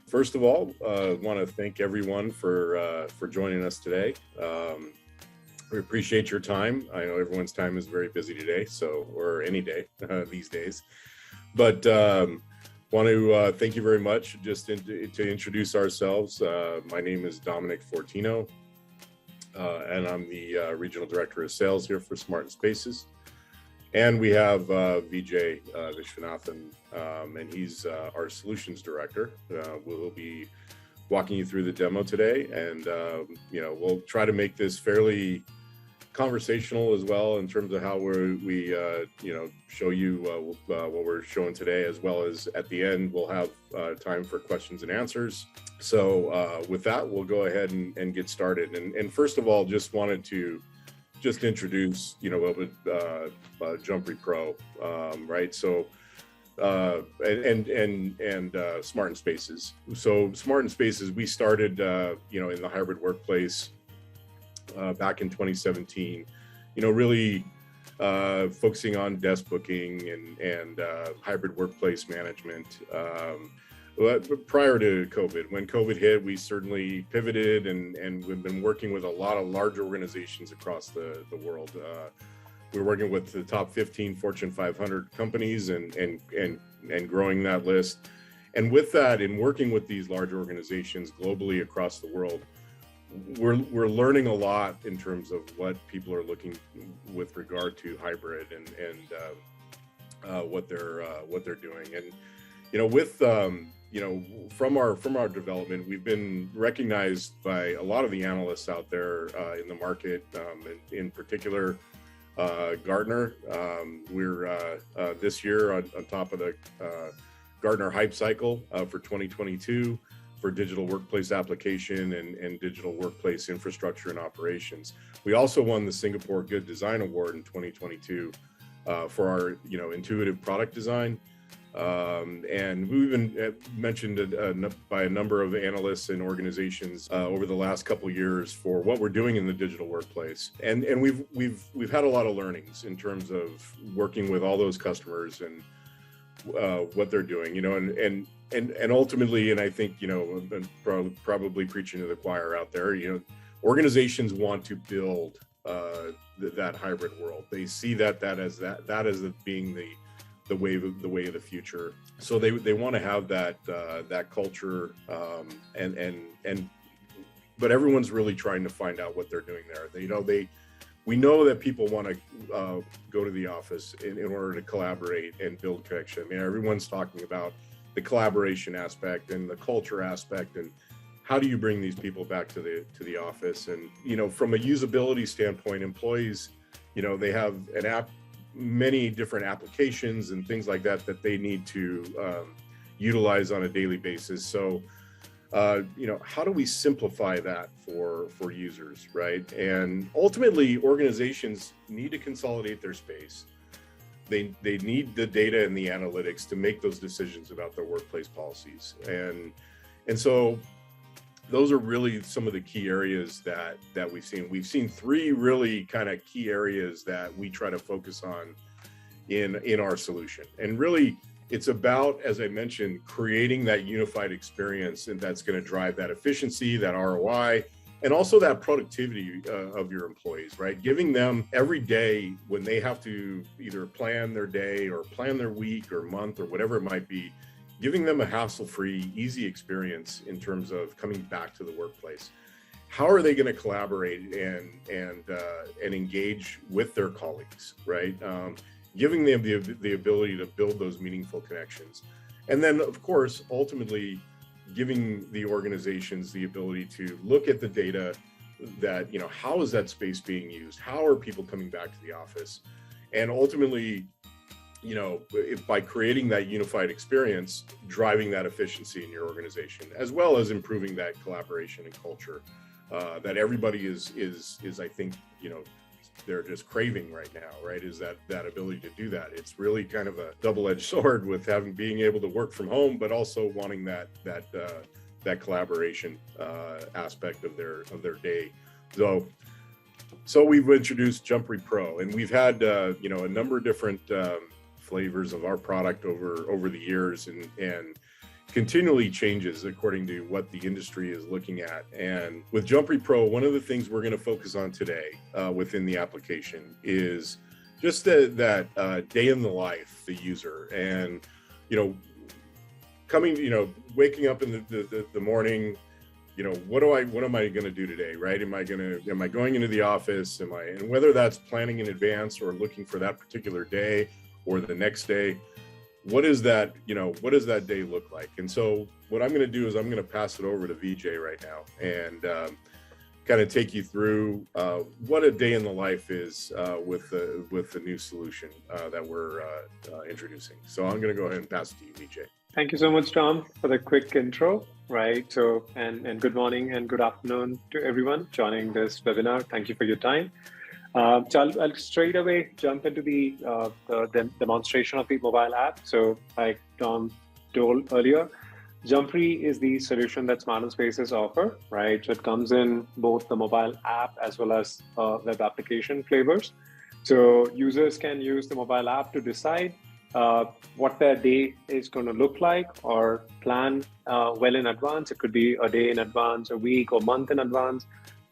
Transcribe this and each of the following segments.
First of all, want to thank everyone for joining us today. We appreciate your time. I know everyone's time is very busy today, or any day these days. But want to thank you very much. Just to introduce ourselves, my name is Dominic Fortino, and I'm the Regional Director of Sales here for Smart Spaces. And we have Vijay Vishwanathan, and he's our Solutions Director. We'll be walking you through the demo today, and we'll try to make this fairly conversational as well in terms of how we show you what we're showing today, as well as at the end we'll have time for questions and answers. So with that, we'll go ahead and get started. And first of all, just wanted to introduce Jumpree Pro, right? So and Smart Spaces. So Smart Spaces, we started in the hybrid workplace back in 2017, really focusing on desk booking and hybrid workplace management. Prior to COVID, when COVID hit, we certainly pivoted and we've been working with a lot of large organizations across the world. We're working with the top 15 Fortune 500 companies and growing that list. And with that, in working with these large organizations globally across the world, we're learning a lot in terms of what people are looking with regard to hybrid and what they're doing. And from our development, we've been recognized by a lot of the analysts out there in the market, in particular Gartner. We're this year on top of the Gartner Hype Cycle for 2022 for digital workplace application and digital workplace infrastructure and operations. We also won the Singapore Good Design Award in 2022 for our intuitive product design. And we've been mentioned by a number of analysts and organizations over the last couple of years for what we're doing in the digital workplace. And we've had a lot of learnings in terms of working with all those customers and what they're doing, and ultimately, and I think, probably preaching to the choir out there, organizations want to build that hybrid world. They see that as being the way of the future. So they want to have that culture, but everyone's really trying to find out what they're doing there. We know that people want to go to the office in order to collaborate and build connection. I mean, everyone's talking about the collaboration aspect and the culture aspect, and how do you bring these people back to the office? And from a usability standpoint, employees, they have an app, many different applications and things like that they need to utilize on a daily basis. So how do we simplify that for users, right? And ultimately, organizations need to consolidate their space. They need the data and the analytics to make those decisions about their workplace policies. And so those are really some of the key areas that we've seen. We've seen three really kind of key areas that we try to focus on in our solution. And really, it's about, as I mentioned, creating that unified experience, and that's going to drive that efficiency, that ROI, and also that productivity of your employees, right? Giving them every day when they have to either plan their day or plan their week or month or whatever it might be, giving them a hassle-free, easy experience in terms of coming back to the workplace. How are they going to collaborate and engage with their colleagues, right? Giving them the ability to build those meaningful connections. And then, of course, ultimately, giving the organizations the ability to look at the data that, how is that space being used? How are people coming back to the office? And ultimately, by creating that unified experience, driving that efficiency in your organization, as well as improving that collaboration and culture that everybody is I think, they're just craving right now, right? Is that ability to do that. It's really kind of a double-edged sword with being able to work from home, but also wanting that collaboration aspect of their day. So we've introduced Jumpree Pro, and we've had a number of different flavors of our product over the years, and continually changes according to what the industry is looking at. And with Jumpree Pro, one of the things we're going to focus on today within the application is just that day in the life, the user, and waking up in the morning. What am I going to do today, right? Am I going into the office? And whether that's planning in advance or looking for that particular day or the next day, what does that day look like? And so what I'm going to do is I'm going to pass it over to VJ right now and kind of take you through what a day in the life is with the new solution that we're introducing. So I'm going to go ahead and pass it to you, VJ. Thank you so much, Tom, for the quick intro, right? So, and good morning and good afternoon to everyone joining this webinar. Thank you for your time. So I'll straight away jump into the demonstration of the mobile app. So like Tom told earlier, Jumpree is the solution that Smart and Spaces offer, right? So it comes in both the mobile app as well as web application flavors. So users can use the mobile app to decide what their day is going to look like or plan well in advance. It could be a day in advance, a week or month in advance.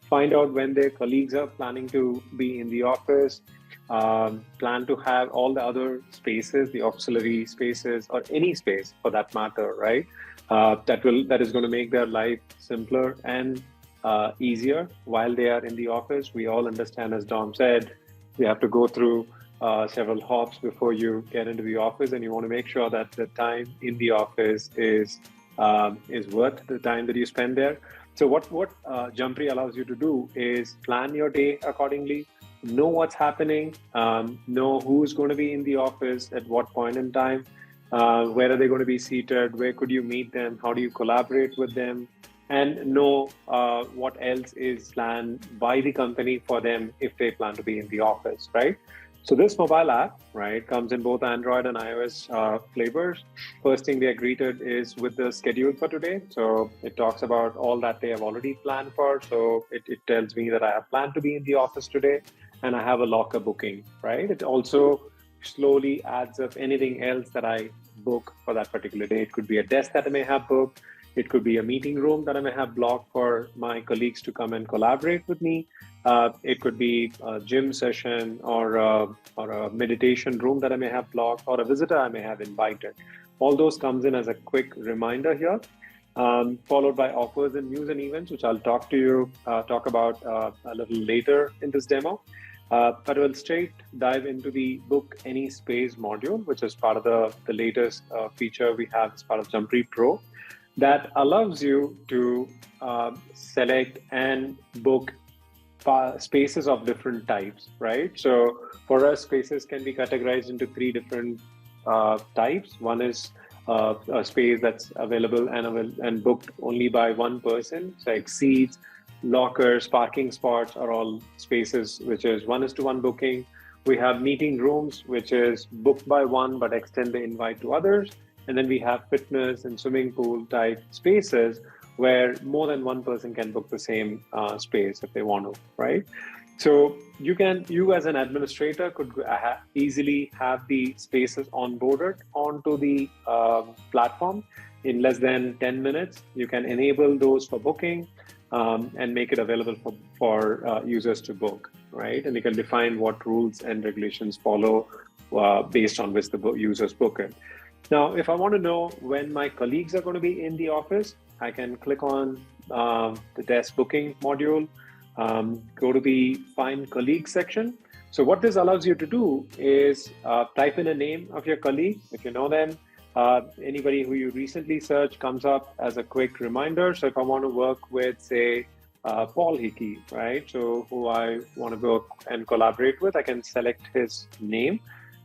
Find out when their colleagues are planning to be in the office, plan to have all the other spaces, the auxiliary spaces, or any space for that matter, right? That is going to make their life simpler and easier while they are in the office. We all understand, as Dom said, we have to go through several hops before you get into the office, and you want to make sure that the time in the office is worth the time that you spend there. So what Jumpree allows you to do is plan your day accordingly, know what's happening, know who's going to be in the office at what point in time, where are they going to be seated, where could you meet them, how do you collaborate with them, and know what else is planned by the company for them if they plan to be in the office, right? So this mobile app, right, comes in both Android and iOS flavors. First thing they are greeted is with the schedule for today. So it talks about all that they have already planned for. So it tells me that I have planned to be in the office today and I have a locker booking, right? It also slowly adds up anything else that I book for that particular day. It could be a desk that I may have booked. It could be a meeting room that I may have blocked for my colleagues to come and collaborate with me. It could be a gym session or a meditation room that I may have blocked, or a visitor I may have invited. All those comes in as a quick reminder here, followed by offers and news and events, which I'll talk about a little later in this demo. But we'll straight dive into the Book Any Space module, which is part of the latest feature we have as part of Jumpree Pro, that allows you to select and book spaces of different types, right? So for us, spaces can be categorized into three different types. One is a space that's available and booked only by one person. So like seats, lockers, parking spots are all spaces which is 1:1 booking. We have meeting rooms, which is booked by one but extend the invite to others. And then we have fitness and swimming pool type spaces where more than one person can book the same space if they want to, right? So you as an administrator could easily have the spaces onboarded onto the platform in less than 10 minutes. You can enable those for booking and make it available for users to book, right? And you can define what rules and regulations follow based on which the users book it. Now, if I want to know when my colleagues are going to be in the office, I can click on the desk booking module, go to the Find Colleague section. So what this allows you to do is type in a name of your colleague, if you know them. Anybody who you recently searched comes up as a quick reminder. So if I want to work with, say, Paul Hickey, right? So who I want to work and collaborate with, I can select his name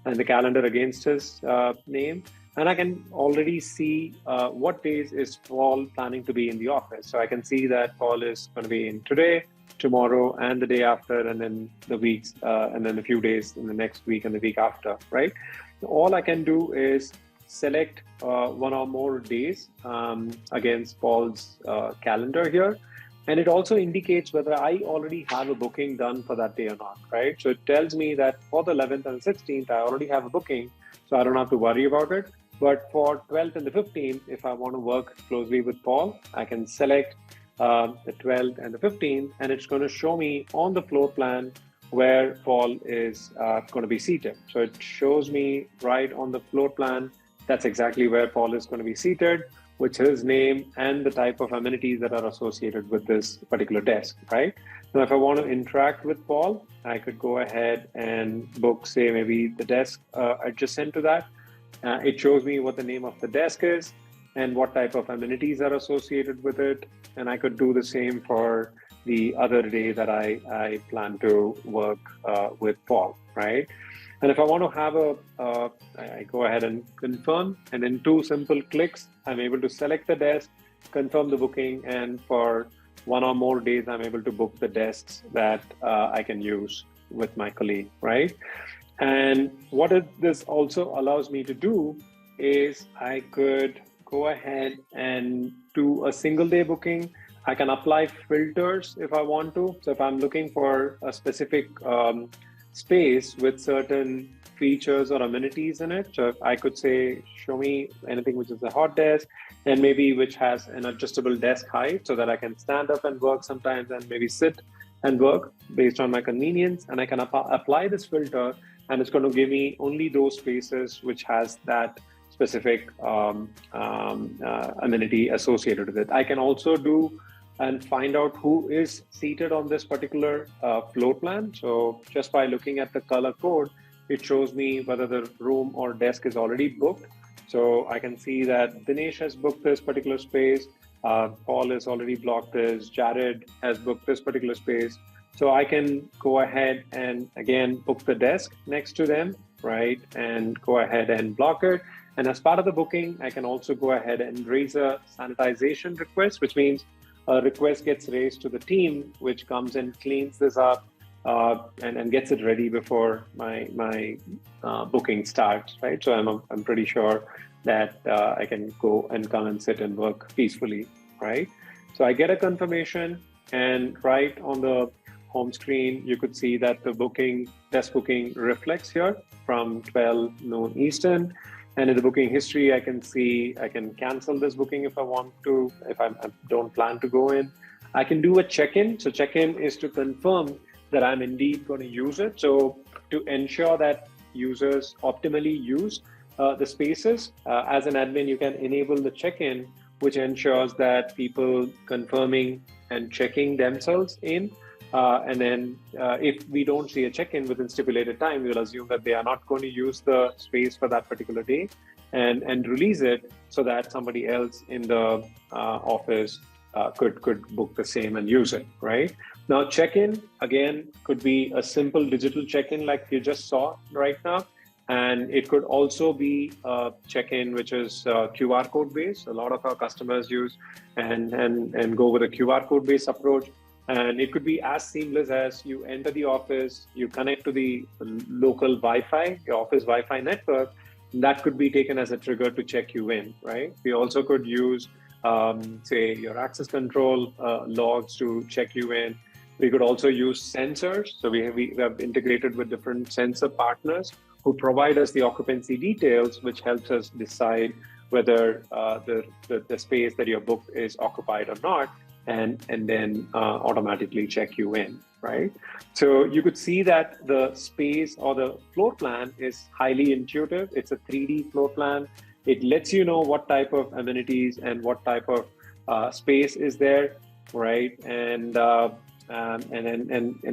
and the calendar against his name. And I can already see what days is Paul planning to be in the office. So I can see that Paul is going to be in today, tomorrow, and the day after, and then the weeks, and then a few days in the next week and the week after, right? All I can do is select one or more days against Paul's calendar here. And it also indicates whether I already have a booking done for that day or not, right? So it tells me that for the 11th and 16th, I already have a booking, so I don't have to worry about it. But for 12th and the 15th, if I want to work closely with Paul, I can select the 12th and the 15th, and it's going to show me on the floor plan where Paul is going to be seated. So it shows me right on the floor plan, that's exactly where Paul is going to be seated, with his name and the type of amenities that are associated with this particular desk, right? Now, if I want to interact with Paul, I could go ahead and book, say, maybe the desk adjacent to that. It shows me what the name of the desk is and what type of amenities are associated with it. And I could do the same for the other day that I plan to work with Paul, right? And if I want to have I go ahead and confirm, and in 2 simple clicks, I'm able to select the desk, confirm the booking, and for 1 or more days, I'm able to book the desks that I can use with my colleague, right? And what this also allows me to do is I could go ahead and do a single day booking. I can apply filters if I want to. So if I'm looking for a specific space with certain features or amenities in it, so I could say, show me anything which is a hot desk and maybe which has an adjustable desk height so that I can stand up and work sometimes and maybe sit and work based on my convenience. And I can apply this filter, and it's going to give me only those spaces which has that specific amenity associated with it. I can also do and find out who is seated on this particular floor plan. So just by looking at the color code, it shows me whether the room or desk is already booked. So I can see that Dinesh has booked this particular space. Paul has already blocked this. Jared has booked this particular space. So I can go ahead and again book the desk next to them, right? And go ahead and block it. And as part of the booking, I can also go ahead and raise a sanitization request, which means a request gets raised to the team, which comes and cleans this up and gets it ready before my booking starts, right? So I'm pretty sure that I can go and come and sit and work peacefully, right? So I get a confirmation, and right on the home screen, you could see that the desk booking reflects here from 12 noon Eastern. And in the booking history, I can see I can cancel this booking if I want to, if I don't plan to go in. I can do a check-in. So check-in is to confirm that I'm indeed going to use it. So to ensure that users optimally use the spaces, as an admin, you can enable the check-in, which ensures that people confirming and checking themselves in. And then if we don't see a check-in within stipulated time, we'll assume that they are not going to use the space for that particular day and release it so that somebody else in the office could book the same and use it, right? Now, check-in, again, could be a simple digital check-in like you just saw right now. And it could also be a check-in which is QR code based. A lot of our customers use and go with a QR code based approach. And it could be as seamless as you enter the office, you connect to the local Wi-Fi, your office Wi-Fi network. That could be taken as a trigger to check you in, right? We also could use, say, your access control logs to check you in. We could also use sensors. So we have integrated with different sensor partners who provide us the occupancy details, which helps us decide whether the space that you're booked is occupied or not. And then automatically check you in, right? So you could see that the space or the floor plan is highly intuitive. It's a 3D floor plan. It lets you know what type of amenities and what type of space is there, right? And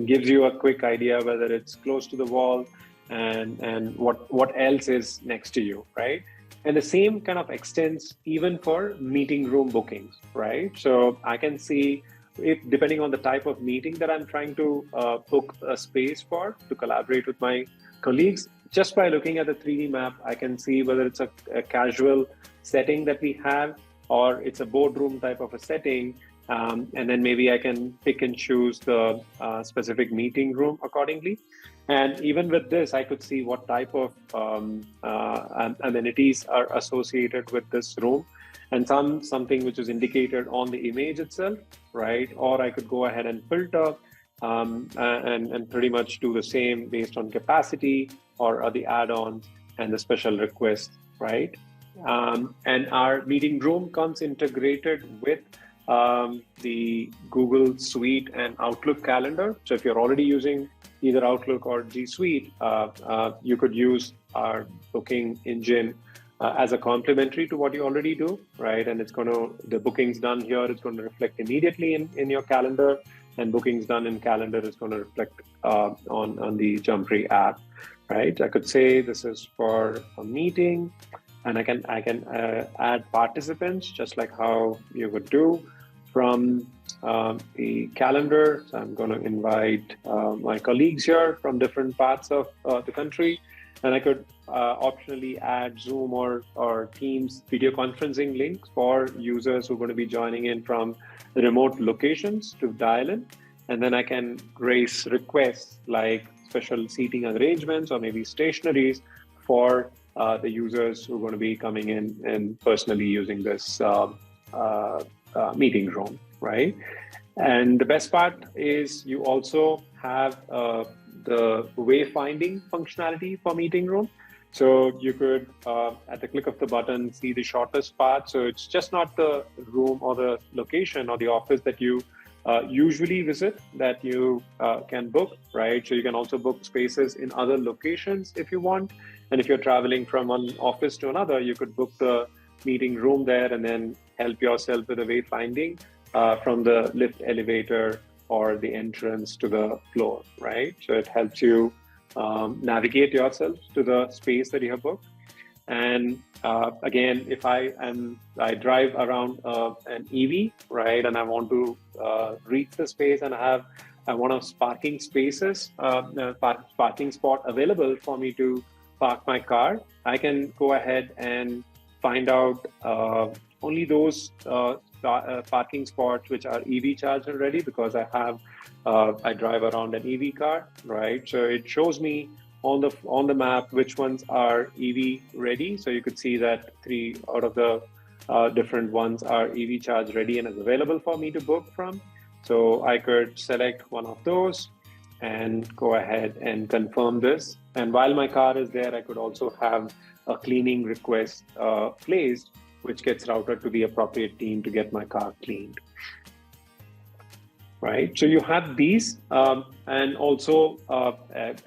gives you a quick idea whether it's close to the wall and what else is next to you, right? And the same kind of extends even for meeting room bookings, right? So I can see if, depending on the type of meeting that I'm trying to book a space for to collaborate with my colleagues, just by looking at the 3D map, I can see whether it's a casual setting that we have or it's a boardroom type of a setting. And then maybe I can pick and choose the specific meeting room accordingly. And even with this, I could see what type of amenities are associated with this room, and something which is indicated on the image itself, right? Or I could go ahead and filter and pretty much do the same based on capacity or the add-ons and the special requests, right? And our meeting room comes integrated with the Google Suite and Outlook calendar. So if you're already using either Outlook or G Suite, you could use our booking engine as a complementary to what you already do, right? And the bookings done here, it's going to reflect immediately in your calendar, and bookings done in calendar is going to reflect on the Jumpree app, right? I could say this is for a meeting, and I can add participants just like how you would do from the calendar. So I'm going to invite my colleagues here from different parts of the country, and I could optionally add Zoom or Teams video conferencing links for users who are going to be joining in from remote locations to dial in. And then I can raise requests like special seating arrangements or maybe stationaries for the users who are going to be coming in and personally using this meeting room, right? And the best part is you also have the wayfinding functionality for meeting room. So you could, at the click of the button, see the shortest path. So it's just not the room or the location or the office that you usually visit that you can book, right? So you can also book spaces in other locations if you want. And if you're traveling from one office to another, you could book the meeting room there and then help yourself with the wayfinding from the lift, elevator, or the entrance to the floor, right? So it helps you navigate yourself to the space that you have booked. And again, if I drive around an EV, right, and I want to reach the space and I want a parking spaces, parking spot available for me to park my car, I can go ahead and find out only those parking spots which are EV charged already, because I drive around an EV car, right? So it shows me on the map which ones are EV ready. So you could see that 3 out of the different ones are EV charge ready and is available for me to book from. So I could select one of those and go ahead and confirm this. And while my car is there, I could also have a cleaning request placed, which gets routed to the appropriate team to get my car cleaned. Right. So you have these, and also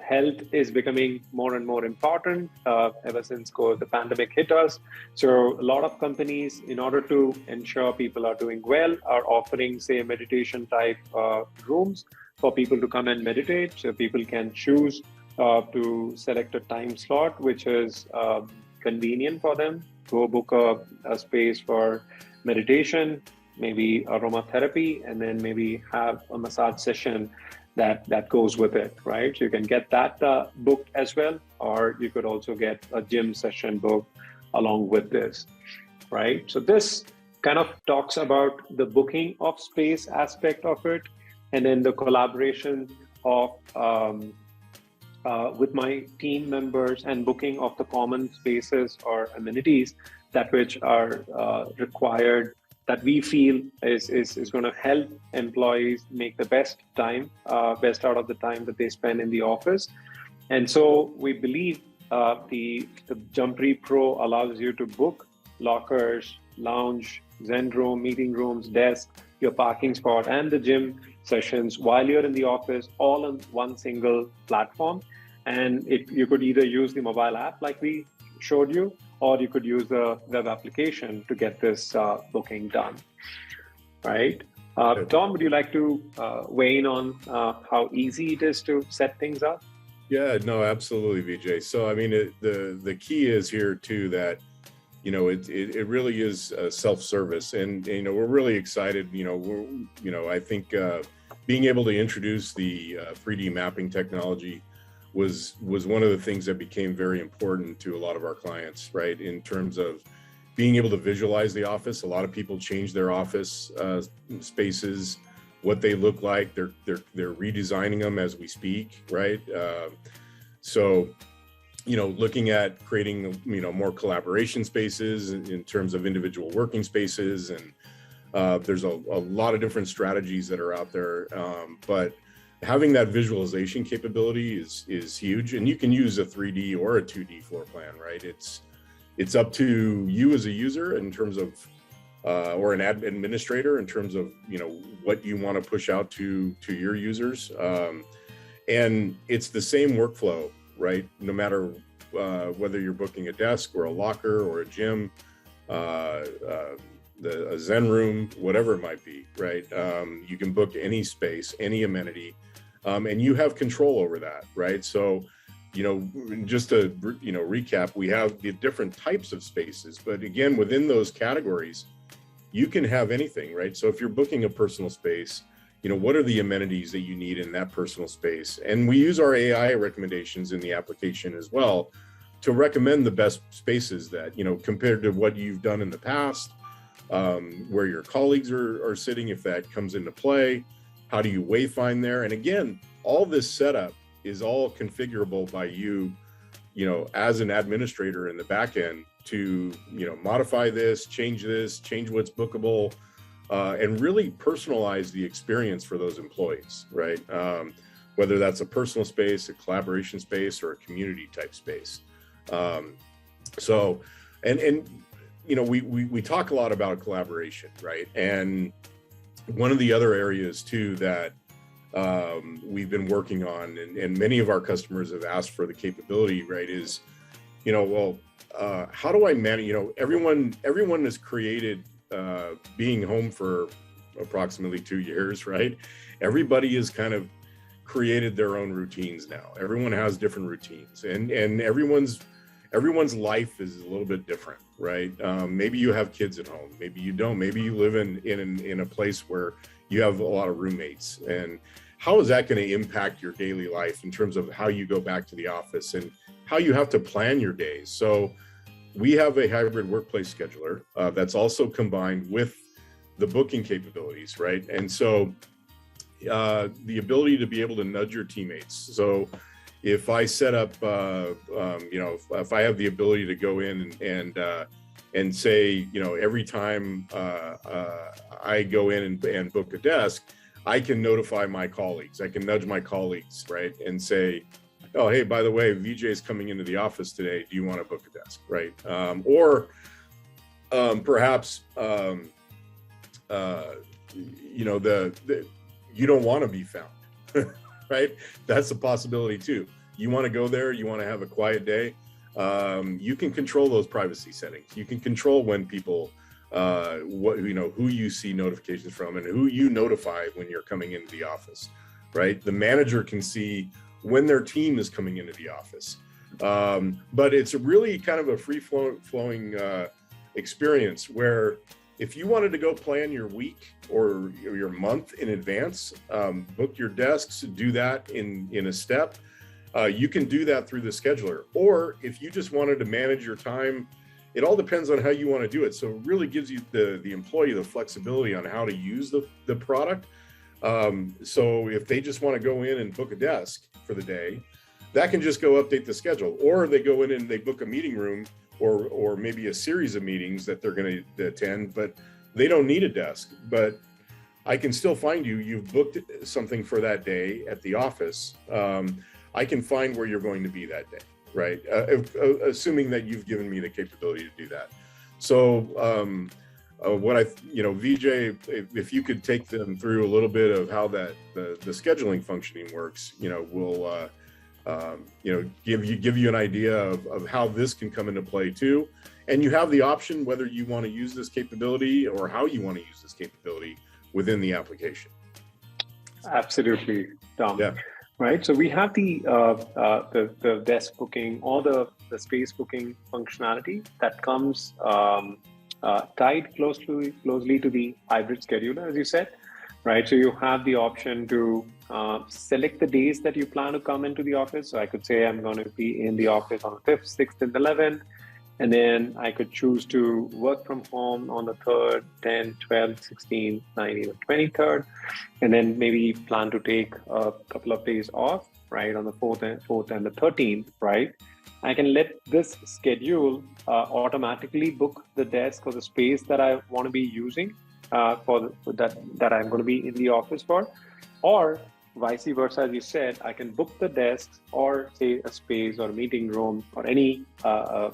health is becoming more and more important ever since the pandemic hit us. So a lot of companies, in order to ensure people are doing well, are offering, say, meditation type rooms for people to come and meditate. So people can choose to select a time slot which is convenient for them. Go book a space for meditation, maybe aromatherapy, and then maybe have a massage session that goes with it, right? So you can get that booked as well, or you could also get a gym session booked along with this, right? So this kind of talks about the booking of space aspect of it, and then the collaboration of with my team members and booking of the common spaces or amenities that which are required, that we feel is going to help employees make the best out of the time that they spend in the office. And so we believe the Jumpree Pro allows you to book lockers, lounge, Zen room, meeting rooms, desk, your parking spot, and the gym sessions while you're in the office, all on one single platform. And you could either use the mobile app like we showed you, or you could use the web application to get this booking done, right? Tom, would you like to weigh in on how easy it is to set things up? Yeah, no, absolutely, Vijay. So, I mean, the key is here too that, it really is self-service, and we're really excited. I think being able to introduce the 3D mapping technology was one of the things that became very important to a lot of our clients, right? In terms of being able to visualize the office. A lot of people change their office spaces, what they look like. They're redesigning them as we speak, right? So, looking at creating, more collaboration spaces in terms of individual working spaces, and there's a lot of different strategies that are out there, but having that visualization capability is huge. And you can use a 3D or a 2D floor plan, right? It's It's up to you as a user in terms of, or an administrator in terms of, what you want to push out to your users. And it's the same workflow, right? No matter whether you're booking a desk or a locker or a gym, a Zen room, whatever it might be, right? You can book any space, any amenity, and you have control over that, right? So, just to, recap, we have the different types of spaces, but again, within those categories, you can have anything, right? So if you're booking a personal space, what are the amenities that you need in that personal space? And we use our AI recommendations in the application as well to recommend the best spaces that, compared to what you've done in the past, where your colleagues are sitting, if that comes into play. How do you wayfind there? And again, all this setup is all configurable by you, as an administrator in the back end to, modify this, change what's bookable, and really personalize the experience for those employees, right? Whether that's a personal space, a collaboration space, or a community type space. We talk a lot about collaboration, right? And one of the other areas too that we've been working on, and many of our customers have asked for the capability, right, is, how do I manage, everyone is created being home for approximately 2 years, right? Everybody has kind of created their own routines now. Everyone has different routines, and everyone's life is a little bit different, right? Maybe you have kids at home, maybe you don't, maybe you live in a place where you have a lot of roommates, and how is that going to impact your daily life in terms of how you go back to the office and how you have to plan your days? So we have a hybrid workplace scheduler that's also combined with the booking capabilities, right? And so the ability to be able to nudge your teammates. So if I set up, if I have the ability to go in and say, every time I go in and book a desk, I can notify my colleagues. I can nudge my colleagues, right? And say, oh, hey, by the way, VJ is coming into the office today. Do you want to book a desk, right? Perhaps, you don't want to be found, right? That's a possibility too. You want to go there, you want to have a quiet day. You can control those privacy settings. You can control when people, who you see notifications from and who you notify when you're coming into the office, right? The manager can see when their team is coming into the office. But it's really kind of a free-flowing experience where if you wanted to go plan your week or your month in advance, book your desks, do that in a step, you can do that through the scheduler. Or if you just wanted to manage your time, it all depends on how you want to do it. So it really gives you the employee the flexibility on how to use the product. So if they just want to go in and book a desk for the day, that can just go update the schedule. Or they go in and they book a meeting room or maybe a series of meetings that they're going to attend, but they don't need a desk. But I can still find you've booked something for that day at the office. I can find where you're going to be that day, right? Assuming that you've given me the capability to do that. So VJ, if you could take them through a little bit of how that the scheduling functioning works, we'll give you an idea of how this can come into play too. And you have the option whether you want to use this capability or how you want to use this capability within the application. Absolutely, Tom. Yeah. Right. So we have the desk booking or the space booking functionality that comes tied closely to the hybrid scheduler, as you said. Right. So you have the option to select the days that you plan to come into the office. So I could say I'm going to be in the office on the 5th, 6th, and 11th. And then I could choose to work from home on the 3rd, 10th, 12th, 16th, 19th, or 23rd. And then maybe plan to take a couple of days off, right, on the 4th and the 13th, right? I can let this schedule automatically book the desk or the space that I want to be using that I'm going to be in the office for. Or vice versa, as you said, I can book the desks or say a space or meeting room or any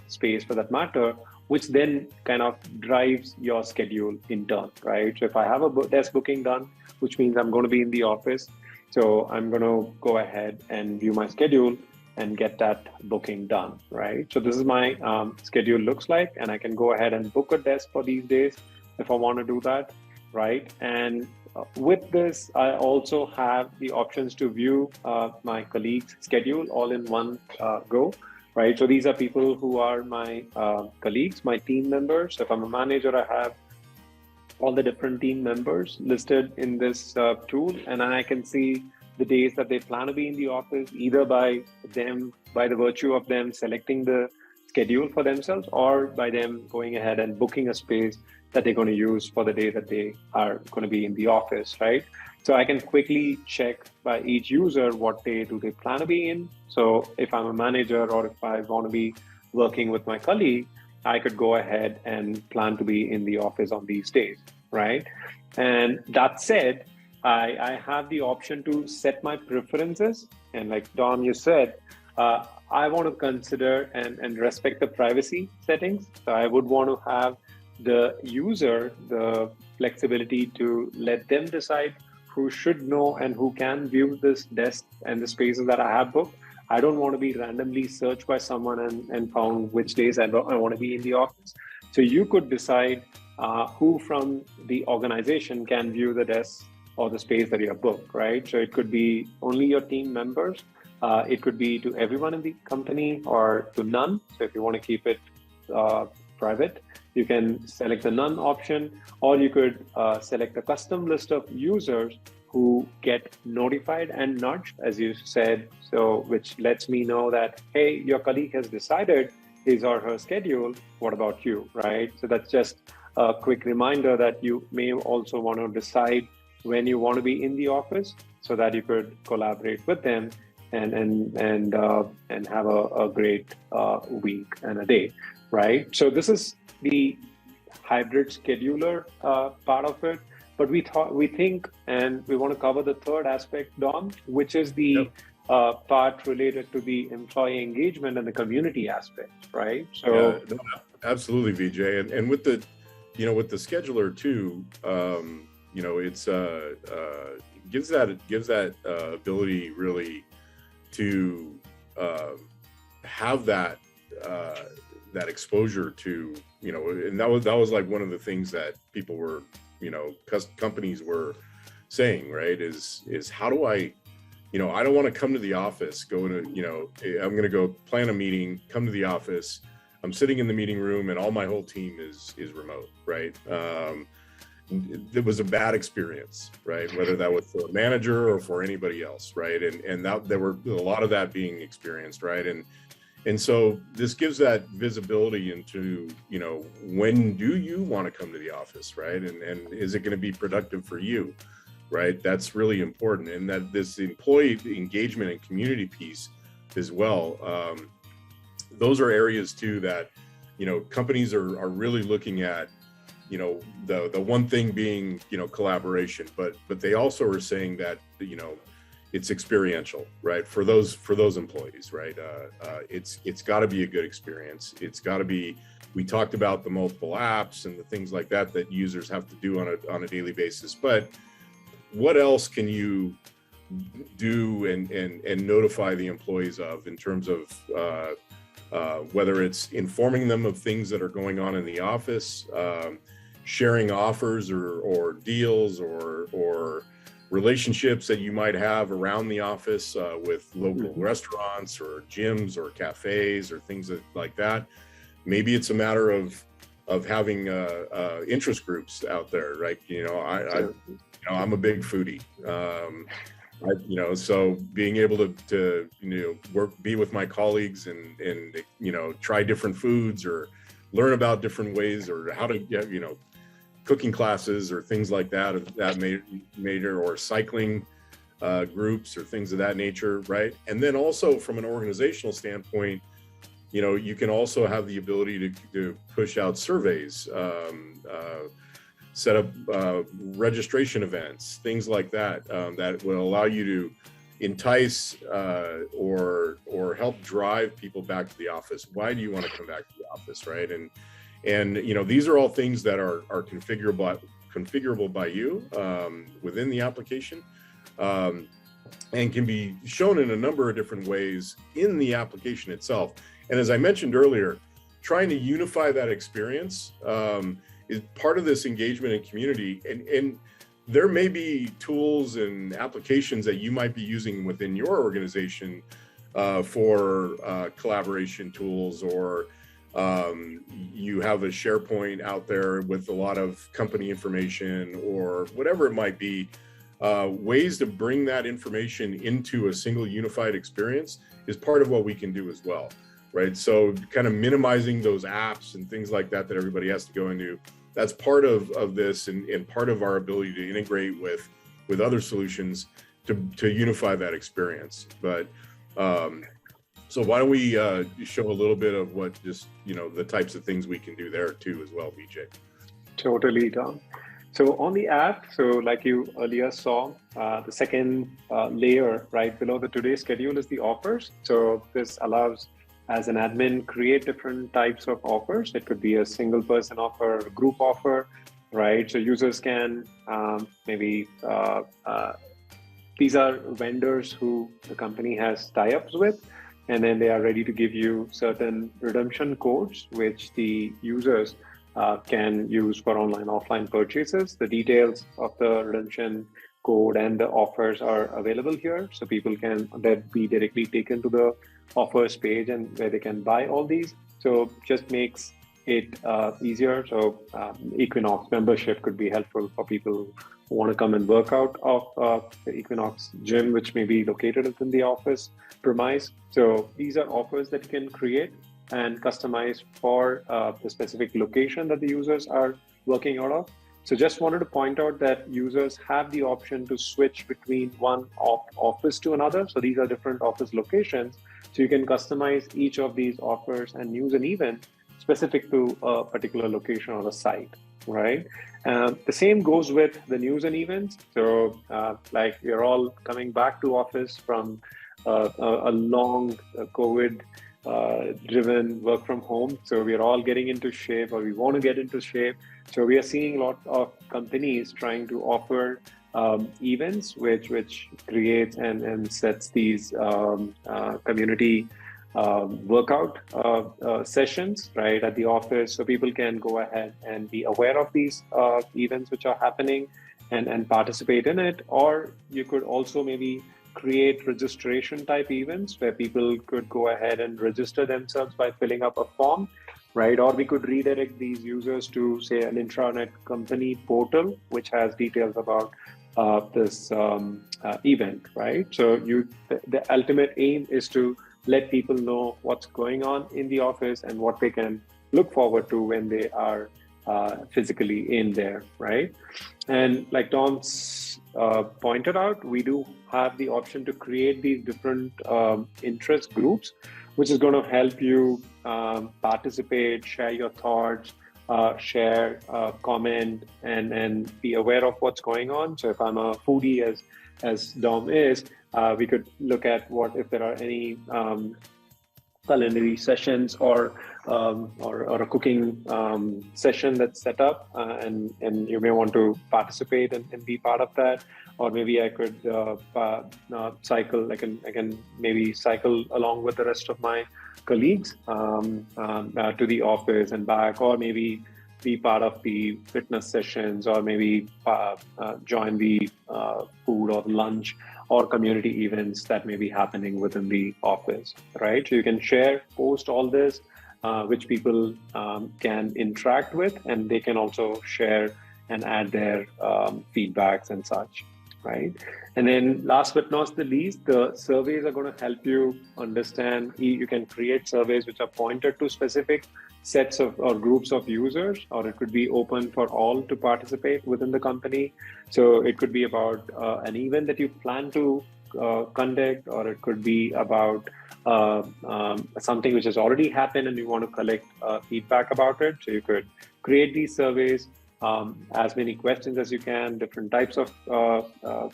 space for that matter, which then kind of drives your schedule in turn, right? So if I have a desk booking done, which means I'm going to be in the office, so I'm going to go ahead and view my schedule and get that booking done, right? So this is my schedule looks like, and I can go ahead and book a desk for these days if I want to do that, right? And with this, I also have the options to view my colleagues' schedule all in one go, right? So these are people who are my colleagues, my team members. So if I'm a manager, I have all the different team members listed in this tool, and I can see the days that they plan to be in the office, either by the virtue of them selecting the schedule for themselves, or by them going ahead and booking a space that they're going to use for the day that they are going to be in the office, right? So I can quickly check by each user what day do they plan to be in. So if I'm a manager or if I want to be working with my colleague, I could go ahead and plan to be in the office on these days, right? And that said, I have the option to set my preferences. And like Dom, you said, I want to consider and respect the privacy settings. So I would want to have the user the flexibility to let them decide who should know and who can view this desk and the spaces that I have booked. I don't want to be randomly searched by someone and found which days I want to be in the office. So you could decide who from the organization can view the desk or the space that you have booked, right? So it could be only your team members. It could be to everyone in the company or to none. So if you want to keep it private, you can select the none option, or you could select a custom list of users who get notified and nudged, as you said, so which lets me know that, hey, your colleague has decided his or her schedule, what about you, right? So that's just a quick reminder that you may also want to decide when you want to be in the office so that you could collaborate with them and have a great week and a day, right? So this is the hybrid scheduler part of it. But we think, and we want to cover the third aspect, Dom, which is the part related to the employee engagement and the community aspect, right? So yeah, no, absolutely, Vijay, and with the, with the scheduler too, it's gives that ability really to have that exposure to, and that was like one of the things that people were, companies were saying, right, is how do I don't want to come to the office, go to, I'm going to go plan a meeting, come to the office, I'm sitting in the meeting room and all my whole team is remote, right? It was a bad experience, right? Whether that was for a manager or for anybody else, right? And that there were a lot of that being experienced, right? And so this gives that visibility into, when do you want to come to the office, right? And is it going to be productive for you, right? That's really important. And that this employee engagement and community piece as well, those are areas too that, companies are really looking at, the one thing being, collaboration, but they also are saying that, it's experiential, right? For those employees, right? It's got to be a good experience. It's got to be. We talked about the multiple apps and the things like that users have to do on a daily basis. But what else can you do and notify the employees of in terms of whether it's informing them of things that are going on in the office, sharing offers or deals or relationships that you might have around the office with local restaurants or gyms or cafes or things like that. Maybe it's a matter of having interest groups out there, right? I'm a big foodie. So being able to be with my colleagues and try different foods or learn about different ways or how to get, cooking classes or things like that major or cycling groups or things of that nature, right? And then also from an organizational standpoint, you can also have the ability to push out surveys. set up registration events, things like that, that will allow you to entice or help drive people back to the office. Why do you want to come back to the office, right? And you know, these are all things that are configurable by you within the application, and can be shown in a number of different ways in the application itself. And as I mentioned earlier, trying to unify that experience is part of this engagement and community. And there may be tools and applications that you might be using within your organization for collaboration tools, or you have a SharePoint out there with a lot of company information, or whatever it might be. Ways to bring that information into a single unified experience is part of what we can do as well, right? So kind of minimizing those apps and things like that that everybody has to go into, that's part of this, and part of our ability to integrate with other solutions to unify that experience. But so why don't we show a little bit of what just, you know, the types of things we can do there too as well, BJ. Totally, Tom. So on the app, so like you earlier saw, the second layer right below the today's schedule is the offers. So this allows, as an admin, create different types of offers. It could be a single person offer, a group offer, right? So users can maybe, these are vendors who the company has tie-ups with, and then they are ready to give you certain redemption codes, which the users can use for online, offline purchases. The details of the redemption code and the offers are available here. So people can then be directly taken to the offers page and where they can buy all these. So just makes it easier. So Equinox membership could be helpful for people who want to come and work out of the Equinox gym, which may be located within the office premise. So these are offers that you can create and customize for the specific location that the users are working out of. So just wanted to point out that users have the option to switch between one office to another. So these are different office locations. So you can customize each of these offers and use an event specific to a particular location or a site, right? The same goes with the news and events. So like we're all coming back to office from a long COVID driven work from home. So we are all getting into shape, or we want to get into shape. So we are seeing a lot of companies trying to offer events, which creates and sets these community workout sessions right at the office. So people can go ahead and be aware of these events which are happening and participate in it. Or you could also maybe create registration type events where people could go ahead and register themselves by filling up a form, right? Or we could redirect these users to, say, an intranet company portal, which has details about this event, right? So the ultimate aim is to let people know what's going on in the office and what they can look forward to when they are physically in there, right? And like Tom's pointed out, we do have the option to create these different interest groups, which is going to help you participate, share your thoughts, share, comment, and be aware of what's going on. So if I'm a foodie, as Dom is, we could look at what if there are any culinary sessions or a cooking session that's set up, and you may want to participate and be part of that. Or maybe I could cycle. I can maybe cycle along with the rest of my colleagues to the office and back, or maybe be part of the fitness sessions, or maybe join the food or lunch or community events that may be happening within the office, right? So you can share, post all this, which people can interact with, and they can also share and add their feedbacks and such, right? And then last but not the least, the surveys are going to help you understand. You can create surveys which are pointed to specific sets of or groups of users, or it could be open for all to participate within the company. So it could be about an event that you plan to conduct, or it could be about something which has already happened and you want to collect feedback about it. So you could create these surveys, as many questions as you can, different types of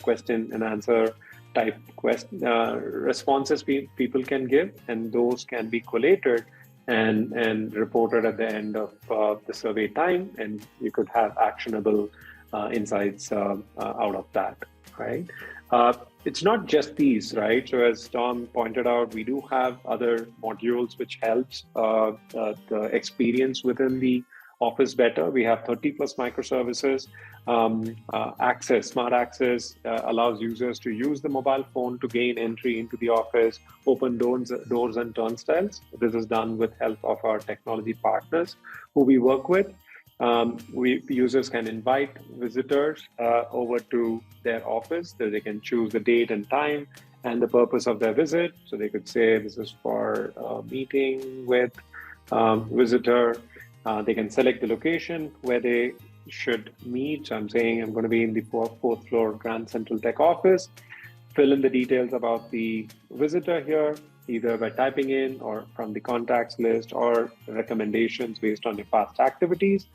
question and answer type responses people can give, and those can be collated and reported at the end of the survey time, and you could have actionable insights out of that, right? It's not just these, right? So as Tom pointed out, we do have other modules which helps the experience within the office better. We have 30 plus microservices. Access, smart access allows users to use the mobile phone to gain entry into the office, open doors and turnstiles. This is done with help of our technology partners who we work with. Users can invite visitors over to their office, so they can choose the date and time and the purpose of their visit. So they could say this is for a meeting with visitor. They can select the location where they should meet. So I'm saying I'm going to be in the fourth floor Grand Central Tech office. Fill in the details about the visitor here, either by typing in or from the contacts list or recommendations based on your past activities,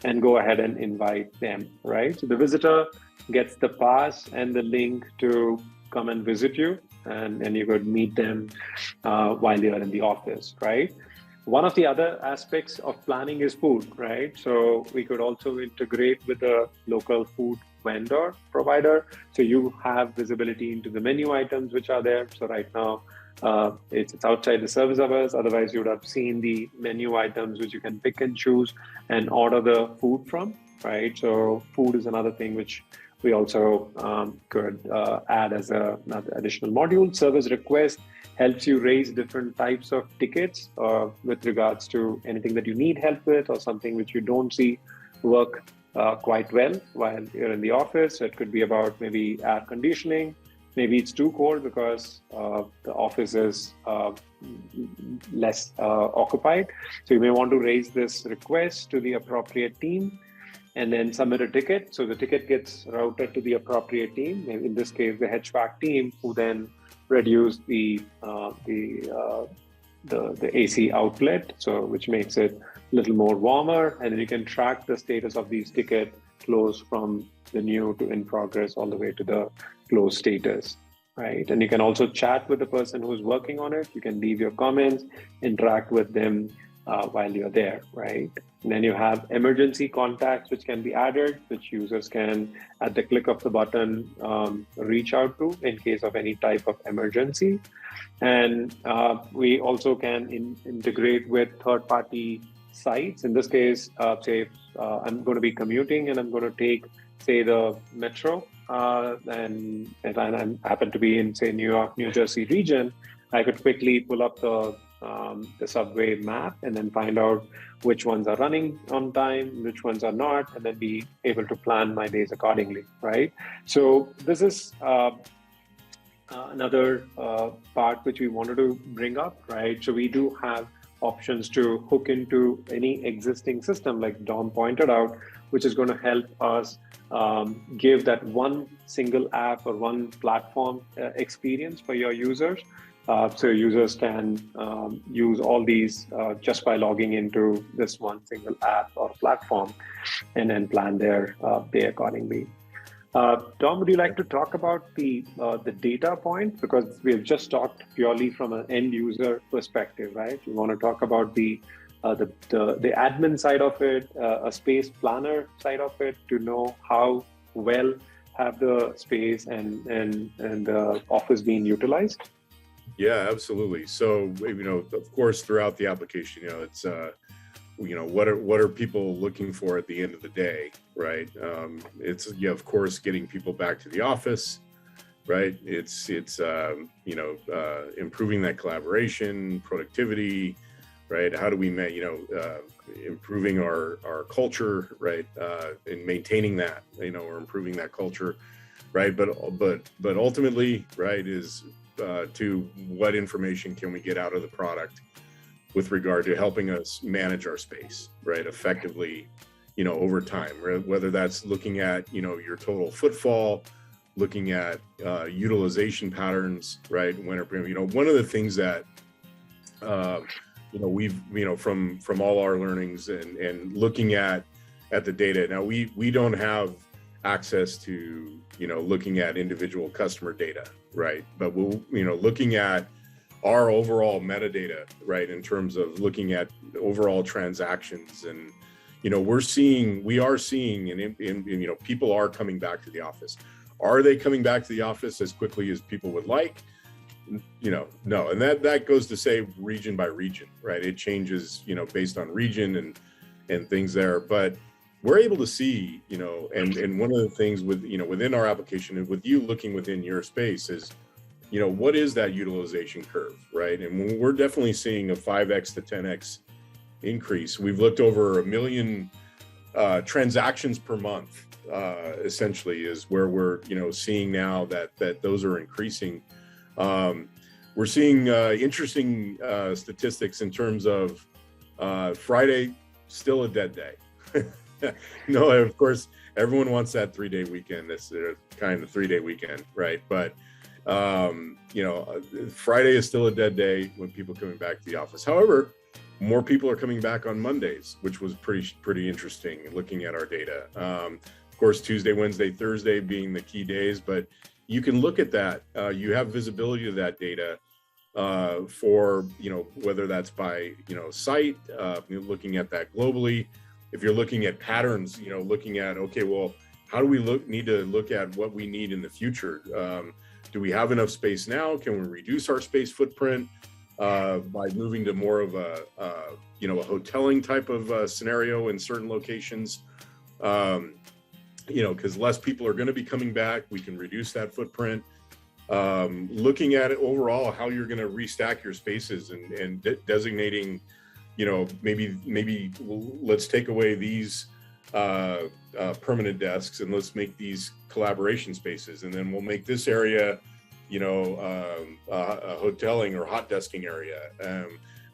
and go ahead and invite them, right? So the visitor gets the pass and the link to come and visit you, and you could meet them while you're in the office, right? One of the other aspects of planning is food, right? So we could also integrate with a local food vendor provider. So you have visibility into the menu items which are there. So right now, it's outside the service hours. Otherwise, you would have seen the menu items which you can pick and choose and order the food from, right? So food is another thing which we also could add as another additional module. Service request helps you raise different types of tickets with regards to anything that you need help with or something which you don't see work quite well while you're in the office. So it could be about maybe air conditioning. Maybe it's too cold because the office is less occupied. So you may want to raise this request to the appropriate team and then submit a ticket. So the ticket gets routed to the appropriate team, in this case, the HVAC team, who then reduce the AC outlet, so which makes it a little more warmer, and then you can track the status of these ticket flows from the new to in progress all the way to the close status, right? And you can also chat with the person who's working on it. You can leave your comments, interact with them while you're there, right? And then you have emergency contacts which can be added, which users can, at the click of the button, reach out to in case of any type of emergency. And we also can integrate with third-party sites. In this case, say I'm going to be commuting and I'm going to take, say, the metro, and I happen to be in, say, New York, New Jersey region. I could quickly pull up the subway map and then find out which ones are running on time, which ones are not, and then be able to plan my days accordingly, right? So this is another part which we wanted to bring up, right? So we do have options to hook into any existing system, like Dom pointed out, which is going to help us give that one single app or one platform experience for your users. So users can use all these just by logging into this one single app or platform, and then plan their day accordingly. Tom, would you like to talk about the data point? Because we have just talked purely from an end user perspective, right? We want to talk about the admin side of it, a space planner side of it, to know how well have the space and the office being utilized. Yeah, absolutely. So, of course, throughout the application, it's, what are people looking for at the end of the day, right? It's, of course, getting people back to the office, right? It's improving that collaboration, productivity, right? How do we, improving our culture, right? And maintaining that, or improving that culture, right? But ultimately, right, is to what information can we get out of the product with regard to helping us manage our space, right, effectively, over time, right? Whether that's looking at, your total footfall, looking at utilization patterns, right? One of the things that, we've, from all our learnings and looking at, at the data. Now we don't have access to, looking at individual customer data, right? But we'll, looking at our overall metadata, right, in terms of looking at overall transactions, and we are seeing, and people are coming back to the office. Are they coming back to the office as quickly as people would like? No, and that goes to say region by region, right? It changes, based on region and things there, but we're able to see, and one of the things with, within our application and with you looking within your space is, what is that utilization curve, right? And we're definitely seeing a 5x to 10x increase. We've looked over 1 million transactions per month, essentially, is where we're, seeing now that those are increasing. We're seeing interesting statistics in terms of Friday, still a dead day. No, of course, everyone wants that 3-day weekend. That's kind of 3-day weekend, right? But Friday is still a dead day when people coming back to the office. However, more people are coming back on Mondays, which was pretty interesting looking at our data. Of course, Tuesday, Wednesday, Thursday being the key days, but you can look at that. You have visibility to that data for, whether that's by, site, looking at that globally. If you're looking at patterns, looking at, okay, well, how do we need to look at what we need in the future? Do we have enough space now? Can we reduce our space footprint by moving to more of a hoteling type of scenario in certain locations? Because less people are going to be coming back, we can reduce that footprint. Looking at it overall, how you're going to restack your spaces and designating, maybe let's take away these permanent desks and let's make these collaboration spaces, and then we'll make this area, a hoteling or hot desking area.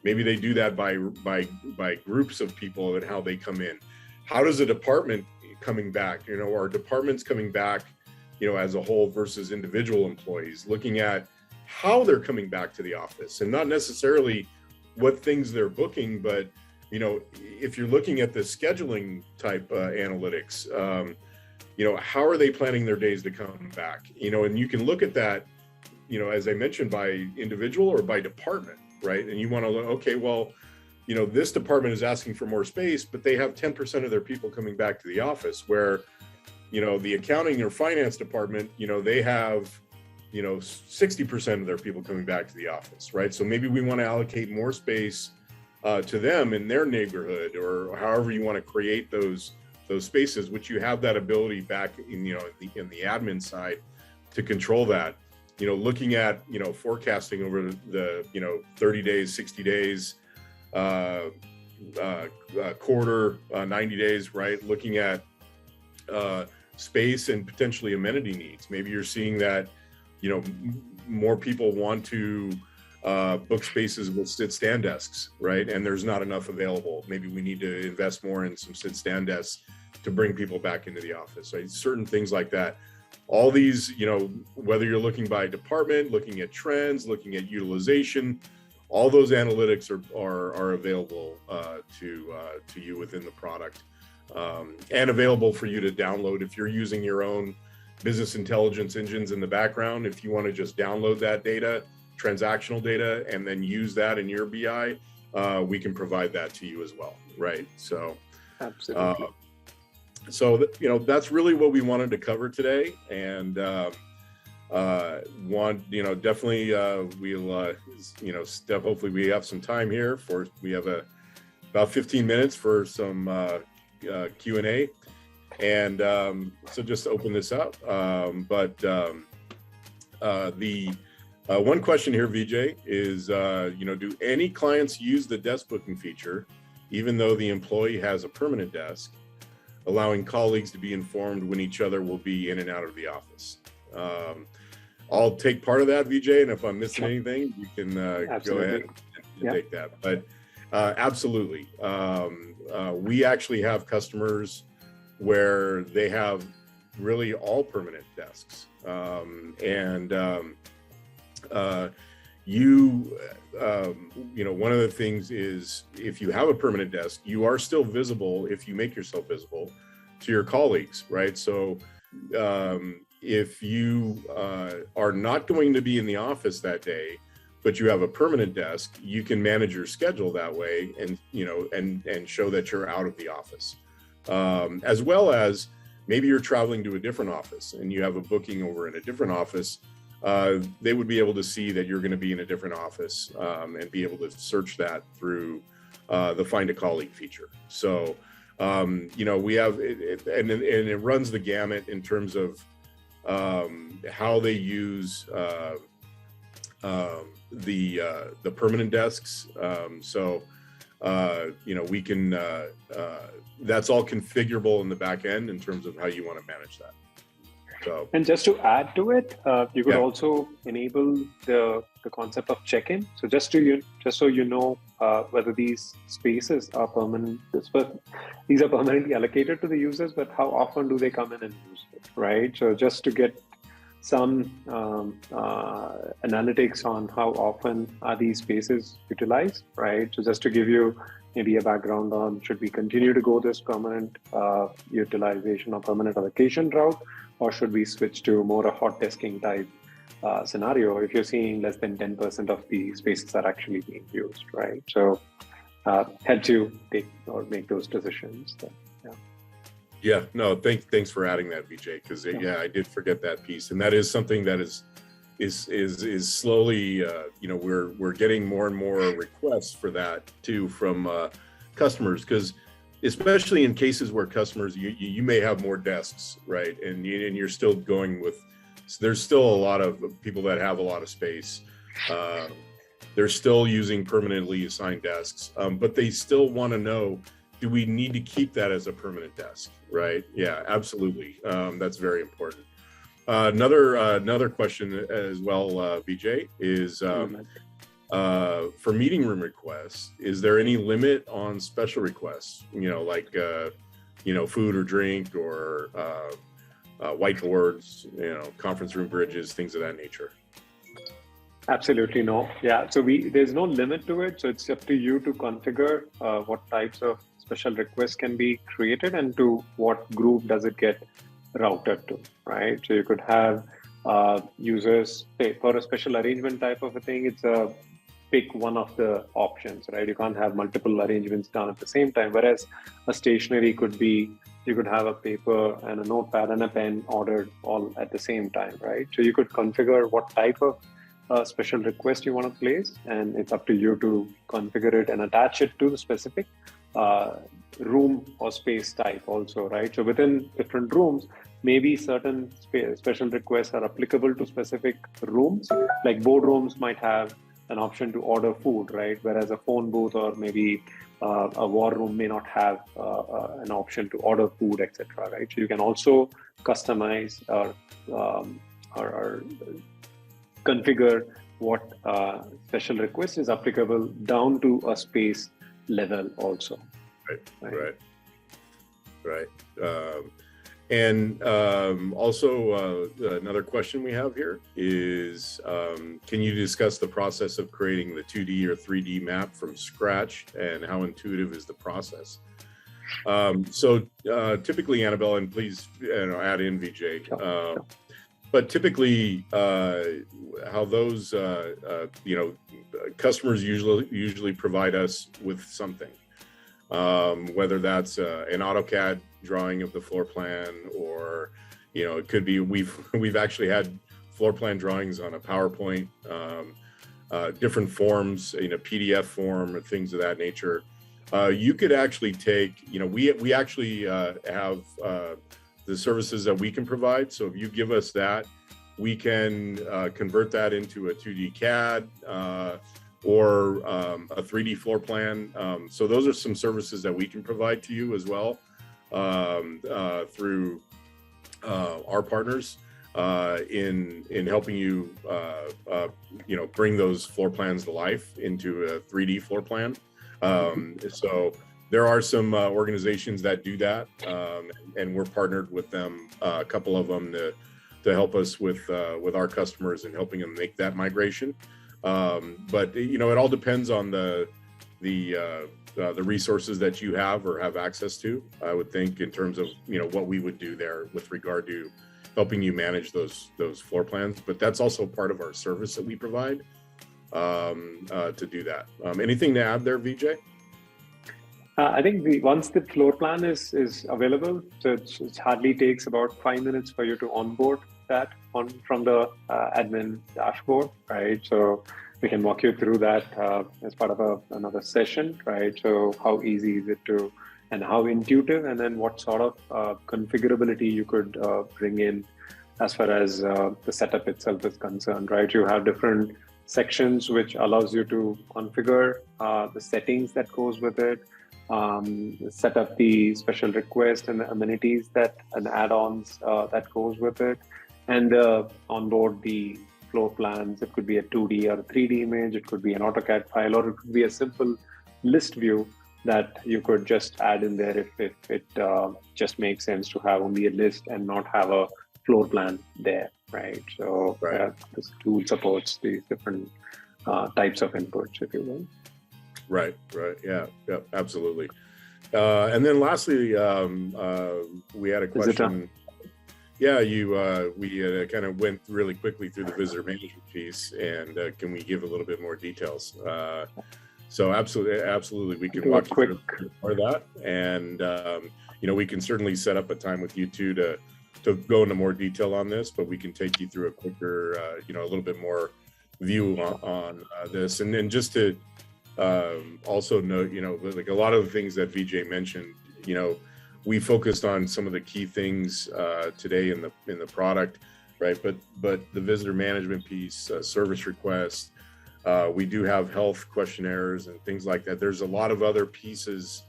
Maybe they do that by groups of people and how they come in. How does a department coming back, are departments coming back, as a whole versus individual employees, looking at how they're coming back to the office and not necessarily what things they're booking, but if you're looking at the scheduling type analytics, how are they planning their days to come back? And you can look at that, as I mentioned, by individual or by department, right? And you want to look, okay, well, this department is asking for more space, but they have 10% of their people coming back to the office, where, the accounting or finance department, they have, 60% of their people coming back to the office, right? So maybe we want to allocate more space to them in their neighborhood, or however you want to create those spaces, which you have that ability back in, in the admin side to control that. Looking at, forecasting over the, 30 days, 60 days, quarter, 90 days, right? Looking at space and potentially amenity needs. Maybe you're seeing that, more people want to book spaces with sit-stand desks, right? And there's not enough available. Maybe we need to invest more in some sit-stand desks to bring people back into the office, right? Certain things like that. All these, whether you're looking by department, looking at trends, looking at utilization, all those analytics are available to you within the product, and available for you to download if you're using your own business intelligence engines in the background. If you want to just download that data, transactional data, and then use that in your BI, we can provide that to you as well, right? So, absolutely. That's really what we wanted to cover today, and definitely we'll hopefully we have some time here we have about 15 minutes for some Q&A, and so just to open this up, the one question here, Vijay, is do any clients use the desk booking feature even though the employee has a permanent desk, allowing colleagues to be informed when each other will be in and out of the office? I'll take part of that, Vijay, and if I'm missing anything, you can go ahead and take that. But absolutely. We actually have customers where they have really all permanent desks. one of the things is if you have a permanent desk, you are still visible if you make yourself visible to your colleagues, right? So if you are not going to be in the office that day, but you have a permanent desk, you can manage your schedule that way, and and show that you're out of the office, as well as maybe you're traveling to a different office and you have a booking over in a different office. They would be able to see that you're going to be in a different office, and be able to search that through the Find a Colleague feature. So we have and it runs the gamut in terms of how they use the permanent desks. We can that's all configurable in the back end in terms of how you want to manage that. So, and just to add to it, you could also enable the concept of check-in. So just so you know whether these spaces are permanent. These are permanently allocated to the users, but how often do they come in and use it, right? So just to get some analytics on how often are these spaces utilized, right? So just to give you maybe a background on, should we continue to go this permanent utilization or permanent allocation route, or should we switch to more a hot desking type scenario if you're seeing less than 10% of the spaces are actually being used, right? So helps you take or make those decisions. So, yeah, no, thanks for adding that, Vijay, because I did forget that piece, and that is something that is slowly, we're getting more and more requests for that too from customers, because especially in cases where customers, you may have more desks, right, and you're still going with, there's still a lot of people that have a lot of space. They're still using permanently assigned desks, but they still want to know, do we need to keep that as a permanent desk, right? Yeah, absolutely. That's very important. Another question as well, Vijay, is for meeting room requests, is there any limit on special requests? Like food or drink, or whiteboards, conference room bridges, things of that nature. Absolutely no. Yeah, so there's no limit to it. So it's up to you to configure what types of special requests can be created and to what group does it get routed to, right? So you could have users, say, for a special arrangement type of a thing, it's a pick one of the options, right? You can't have multiple arrangements done at the same time. Whereas a stationery could be, you could have a paper and a notepad and a pen ordered all at the same time, right? So you could configure what type of special request you want to place, and it's up to you to configure it and attach it to the specific room or space type also, right? So within different rooms, maybe certain special requests are applicable to specific rooms, like boardrooms might have an option to order food, right? Whereas a phone booth or maybe a war room may not have an option to order food, etc., right? So you can also customize or configure what special request is applicable down to a space level also. Right. And also another question we have here is, can you discuss the process of creating the 2D or 3D map from scratch, and how intuitive is the process? So typically, Annabelle, and please add in, Vijay, Sure. but typically how those, customers usually provide us with something. Whether that's an AutoCAD drawing of the floor plan, or it could be we've actually had floor plan drawings on a PowerPoint, different forms, PDF form, or things of that nature. You could actually take, we actually have the services that we can provide. So if you give us that, we can convert that into a 2D CAD or a 3D floor plan. So those are some services that we can provide to you as well through our partners in helping you, bring those floor plans to life into a 3D floor plan. So there are some organizations that do that, and we're partnered with them, a couple of them, to help us with our customers and helping them make that migration. But you know, it all depends on the resources that you have or have access to. I would think in terms of, you know, what we would do there with regard to helping you manage those floor plans. But that's also part of our service that we provide to do that. Anything to add there, VJ? I think once the floor plan is available, so it hardly takes about 5 minutes for you to onboard that from the admin dashboard, right? So we can walk you through that as part of another session, right? So how easy is it to, and how intuitive, and then what sort of configurability you could bring in as far as the setup itself is concerned, right? You have different sections which allows you to configure the settings that goes with it, set up the special request and the amenities and add-ons that goes with it, and onboard the floor plans. It could be a 2D or a 3D image, it could be an AutoCAD file, or it could be a simple list view that you could just add in there if it just makes sense to have only a list and not have a floor plan there, right? So this tool supports these different types of inputs, if you will. Right. Yeah, absolutely. And then lastly, we had a question. Yeah, we kind of went really quickly through the visitor management piece, and can we give a little bit more details? So absolutely, we can walk you through more of that, and you know, we can certainly set up a time with you two to go into more detail on this, but we can take you through a quicker, you know, a little bit more view on this, and then just to also note, you know, like a lot of the things that VJ mentioned, you know, we focused on some of the key things today in the product, right? But the visitor management piece, service requests, we do have health questionnaires and things like that. There's a lot of other pieces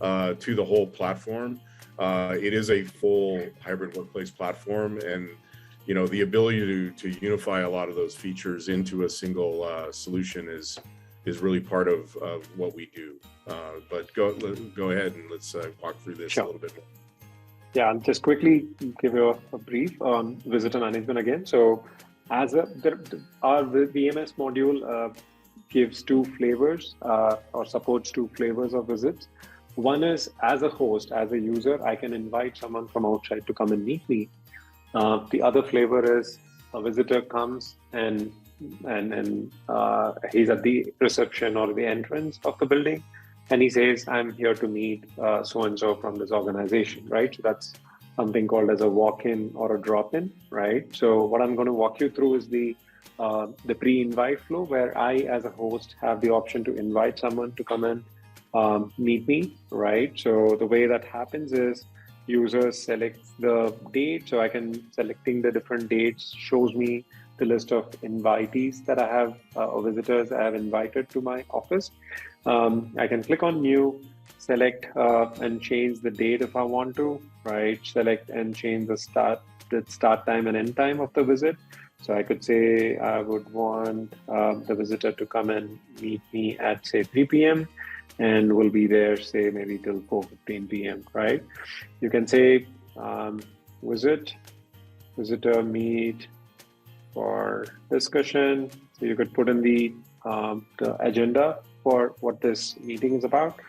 to the whole platform. It is a full hybrid workplace platform, and you know, the ability to unify a lot of those features into a single solution is really part of what we do. But go ahead and let's walk through this a little bit more. Yeah, I'll just quickly give you a brief on visitor management again. So our VMS module gives two flavors or supports two flavors of visits. One is, as a host, as a user, I can invite someone from outside to come and meet me. The other flavor is a visitor comes and he's at the reception or the entrance of the building, and he says, I'm here to meet so-and-so from this organization, right? So that's something called as a walk-in or a drop-in, right? So what I'm going to walk you through is the pre-invite flow, where I, as a host, have the option to invite someone to come and meet me, right? So the way that happens is user selects the date. So I can, selecting the different dates shows me the list of invitees that I have, or visitors I have invited to my office. I can click on new, select and change the date if I want to, right? Select and change the start time and end time of the visit. So I could say I would want the visitor to come and meet me at, say, 3 p.m. and will be there, say, maybe till 4:15 p.m., right? You can say visitor meet for discussion. So you could put in the agenda for what this meeting is about,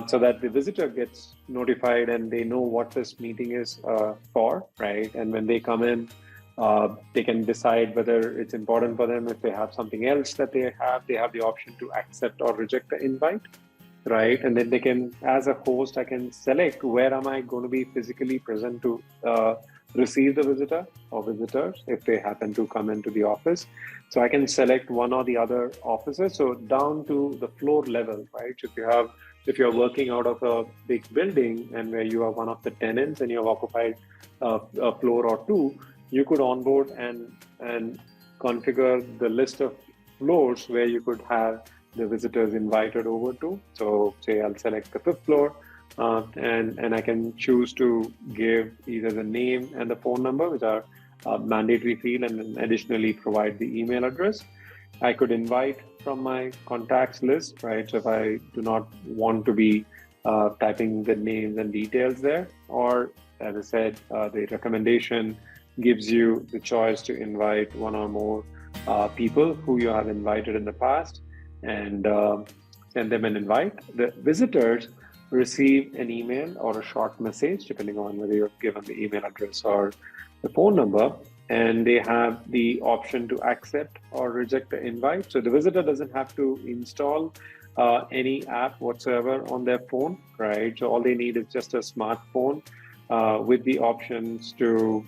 so that the visitor gets notified and they know what this meeting is for, right? And when they come in, they can decide whether it's important for them. If they have something else that they have the option to accept or reject the invite, right? And then they can, as a host, I can select where am I going to be physically present to receive the visitor or visitors if they happen to come into the office. So I can select one or the other offices. So down to the floor level, right? If you're working out of a big building and where you are one of the tenants and you have occupied a floor or two, you could onboard and configure the list of floors where you could have the visitors invited over to. So say I'll select the 5th floor, and I can choose to give either the name and the phone number, which are mandatory field, and then additionally provide the email address. I could invite from my contacts list, right? So if I do not want to be typing the names and details there, or as I said, the recommendation gives you the choice to invite one or more people who you have invited in the past and send them an invite. The visitors receive an email or a short message, depending on whether you're given the email address or the phone number, and they have the option to accept or reject the invite. So the visitor doesn't have to install any app whatsoever on their phone, right? So all they need is just a smartphone with the options to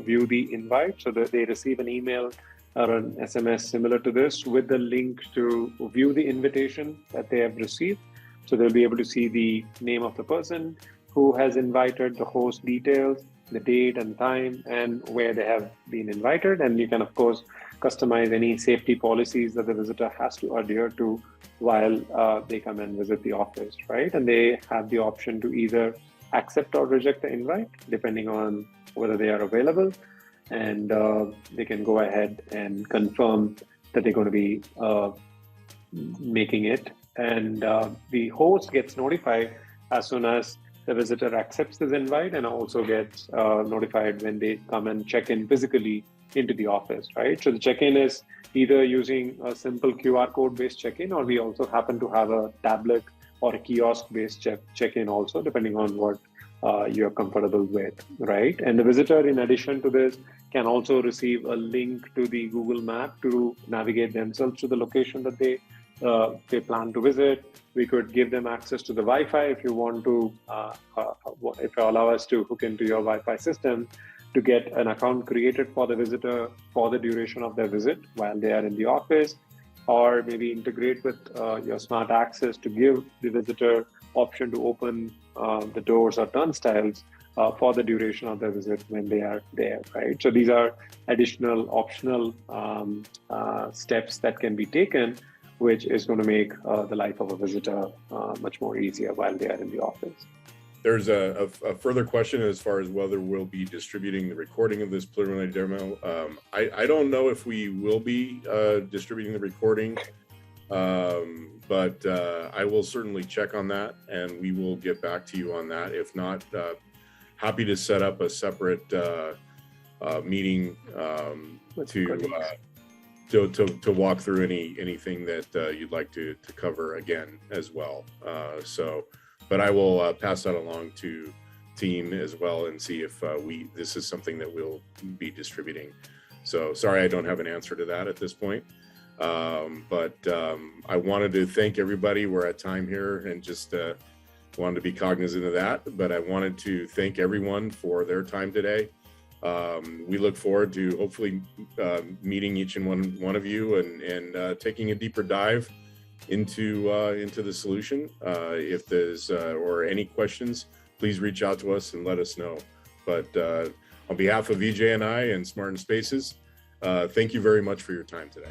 view the invite, so that they receive an email or an SMS similar to this with the link to view the invitation that they have received. So they'll be able to see the name of the person who has invited, the host details, the date and time, and where they have been invited. And you can, of course, customize any safety policies that the visitor has to adhere to while they come and visit the office, right? And they have the option to either accept or reject the invite, depending on whether they are available. And they can go ahead and confirm that they're going to be making it. And the host gets notified as soon as the visitor accepts this invite, and also gets notified when they come and check in physically into the office, right? So the check-in is either using a simple QR code based check-in, or we also happen to have a tablet or a kiosk based check-in also, depending on what you're comfortable with, right? And the visitor, in addition to this, can also receive a link to the Google Map to navigate themselves to the location that they plan to visit. We could give them access to the Wi-Fi if you want to, if you allow us to hook into your Wi-Fi system to get an account created for the visitor for the duration of their visit while they are in the office, or maybe integrate with your smart access to give the visitor option to open the doors or turnstiles for the duration of their visit when they are there, right? So these are additional optional steps that can be taken, which is going to make the life of a visitor much more easier while they are in the office. There's a further question as far as whether we'll be distributing the recording of this preliminary demo. I don't know if we will be distributing the recording, but I will certainly check on that, and we will get back to you on that. If not, happy to set up a separate meeting to walk through anything that you'd like to cover again as well. But I will pass that along to team as well and see if this is something that we'll be distributing. So sorry, I don't have an answer to that at this point. But I wanted to thank everybody. We're at time here, and just wanted to be cognizant of that. But I wanted to thank everyone for their time today. We look forward to hopefully meeting each and one of you and taking a deeper dive into the solution. If there's or any questions, please reach out to us and let us know. But on behalf of VJ and I and Smart in Spaces, thank you very much for your time today.